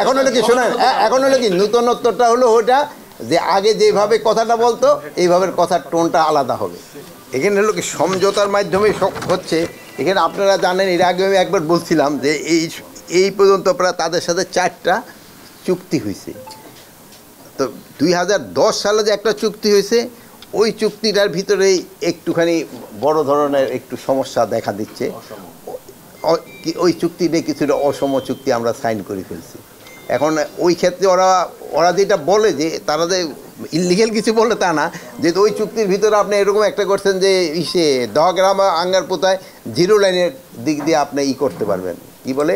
এখন হলো কি শোনেন, এখন হলো কি নূতনত্বটা হলো ওটা যে আগে যেভাবে কথাটা বলতো এইভাবে কথার টোনটা আলাদা হবে। এখানে হলো কি সমঝোতার মাধ্যমে সব হচ্ছে। এখানে আপনারা জানেন, এর আগে আমি একবার বলছিলাম যে এই পর্যন্ত প্রায় তাদের সাথে 4টা চুক্তি হয়েছে। তো 2010 সালে যে একটা চুক্তি হয়েছে, ওই চুক্তিটার ভিতরেই একটুখানি বড় ধরনের একটু সমস্যা দেখা দিচ্ছে। ওই চুক্তিটা কিছুটা অসম চুক্তি আমরা সাইন করে ফেলছি। এখন ওই ক্ষেত্রে ওরা যেটা বলে যে তারা যে ইলিগেল কিছু বলে তা না, যেহেতু ওই চুক্তির ভিতরে আপনি এরকম একটা করছেন যে দহগ্রাম আঙ্গারপোতায় 0 লাইনের দিক দিয়ে আপনি করতে পারবেন, কি বলে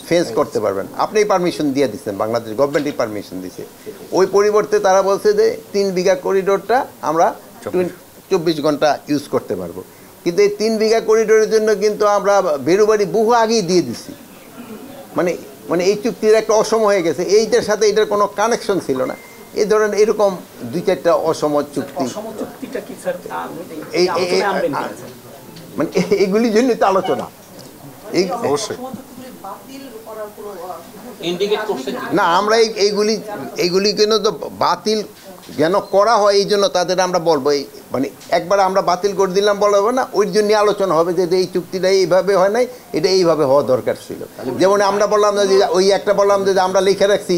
ফেন্স করতে পারবেন, আপনি পারমিশন দিয়ে দিচ্ছেন, বাংলাদেশ গভর্নমেন্টই পারমিশন দিছে। ওই পরিবর্তে তারা বলছে যে 3 বিঘা করিডোরটা আমরা 24 ঘন্টা ইউজ করতে পারবো। কিন্তু এই 3 বিঘা করিডোরের জন্য কিন্তু আমরা বেরুবাড়ি বহু আগেই দিয়ে দিছি। মানে এই চুক্তির একটা অসম হয়ে গেছে, এইটার সাথে এটার কোনো কানেকশন ছিল না। এই ধরনের এরকম 2-4টা অসম চুক্তি, মানে এইগুলির জন্যই তো আলোচনা। না, আমরা এইগুলি কেন তো বাতিল কেন করা হয়, এই জন্য তাদের আমরা বলবো, মানে একবার আমরা বাতিল করে দিলাম বলবো না, ওই জন্য আলোচনা হবে যে এই চুক্তিটা এইভাবে হয় নাই, এটা এইভাবে হওয়া দরকার ছিল। যেমন আমরা বললাম যে ওই একটা বললাম যে আমরা লিখে রাখছি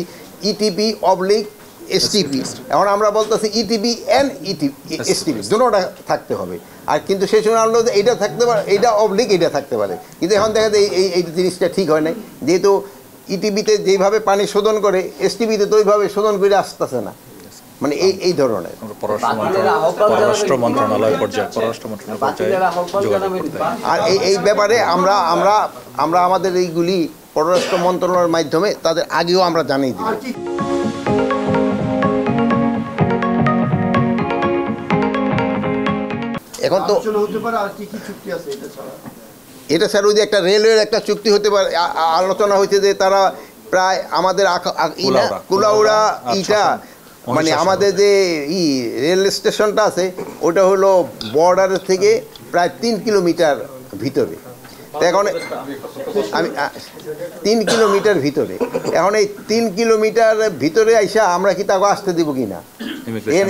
ETP/STP, এখন আমরা বলতেছি ETP and STP দুটোটা থাকতে হবে। আর কিন্তু সেই সময় আমরা এইটা থাকতে পারে, এইটা অবলিক এইটা থাকতে পারে, কিন্তু এখন দেখা যায় এই জিনিসটা ঠিক হয় নাই। যেহেতু ETP-তে যেভাবে পানি শোধন করে, STP-তে তো ওইভাবে শোধন করে আসতেছে না, মানে এই ধরনের। আর এই ব্যাপারে আমরা আমাদের এইগুলি পররাষ্ট্র মন্ত্রণালয়ের মাধ্যমে তাদের আগেও আমরা জানিয়ে দিই। এখন তো এটা স্যার ওই যে একটা রেলওয়ের একটা চুক্তি হতে পারে, আলোচনা হয়েছে যে তারা প্রায় আমাদের কুলাউড়া মানে আমাদের যে রেল স্টেশনটা আছে ওটা হলো বর্ডারের থেকে প্রায় 3 কিলোমিটার ভিতরে। তো এখন আমি 3 কিলোমিটার ভিতরে, এখন এই 3 কিলোমিটার ভিতরে আইসা আমরা কি তাকে আসতে দিব কি না,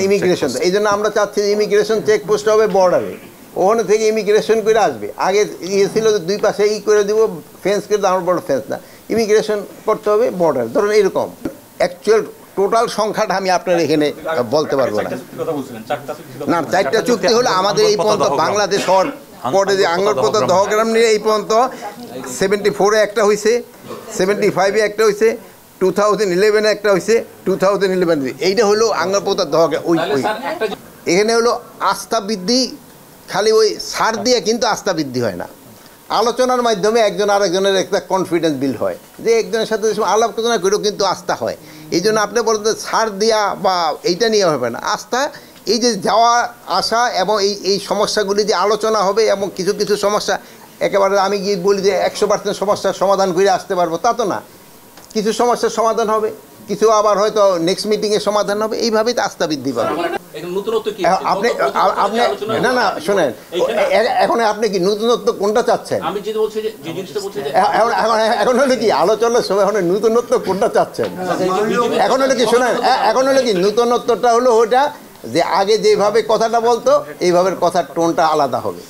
ইমিগ্রেশন। এই জন্য আমরা চাচ্ছি যে ইমিগ্রেশন চেকপোস্ট হবে বর্ডারে, ওখানে থেকে ইমিগ্রেশন করে আসবে। আগে ছিল যে 2 পাশে করে দিব, ফেন্স করে, আমার বড় ফেন্স না, ইমিগ্রেশন করতে হবে বর্ডার। ধরুন এরকম অ্যাকচুয়াল টোটাল সংখ্যাটা আমি আপনার এখানে বলতে পারবো না। 4টা চুক্তি হলো আমাদের এই পর্যন্ত বাংলাদেশ হওয়ার পরে যে আঙ্গারপোতা দহগ্রাম নিয়ে এই পর্যন্ত 74-এ একটা হয়েছে, 75-এ একটা হয়েছে, 2011-এ একটা হয়েছে, 2011 এইটা হলো আঙ্গারপোতা দহগ্রাম। ওই এখানে হলো আস্থা বৃদ্ধি, খালি ওই সার দিয়ে কিন্তু আস্থা বৃদ্ধি হয় না, আলোচনার মাধ্যমে একজন আরেকজনের একটা কনফিডেন্স বিল্ড হয়, যে একজনের সাথে আলোচনা করেও কিন্তু আস্থা হয়। এই জন্য আপনি বলতে সার দেওয়া বা এইটা নিয়ে হবে না, আস্থা এই যে যাওয়া আসা এবং এই সমস্যাগুলি যে আলোচনা হবে, এবং কিছু সমস্যা একেবারে আমি গিয়ে বলি যে 100% সমস্যার সমাধান করে আসতে পারবো তা তো না, কিছু সমস্যার সমাধান হবে, কিছু আবার হয়তো নেক্সট মিটিংয়ে সমাধান হবে, এইভাবেই তো আস্থা বৃদ্ধি পাবে। আপনি না শোনেন, এখন আপনি কি নতুনত্ব কোনটা চাচ্ছেন? এখন হলো কি আলোচনার সময় এখন নতুনত্ব কোনটা চাচ্ছেন? এখন হলো কি শোনেন, এখন হলো কি নতুনত্বটা হলো ওটা যে আগে যেভাবে কথাটা বলতো এইভাবে কথার টোনটা আলাদা হবে।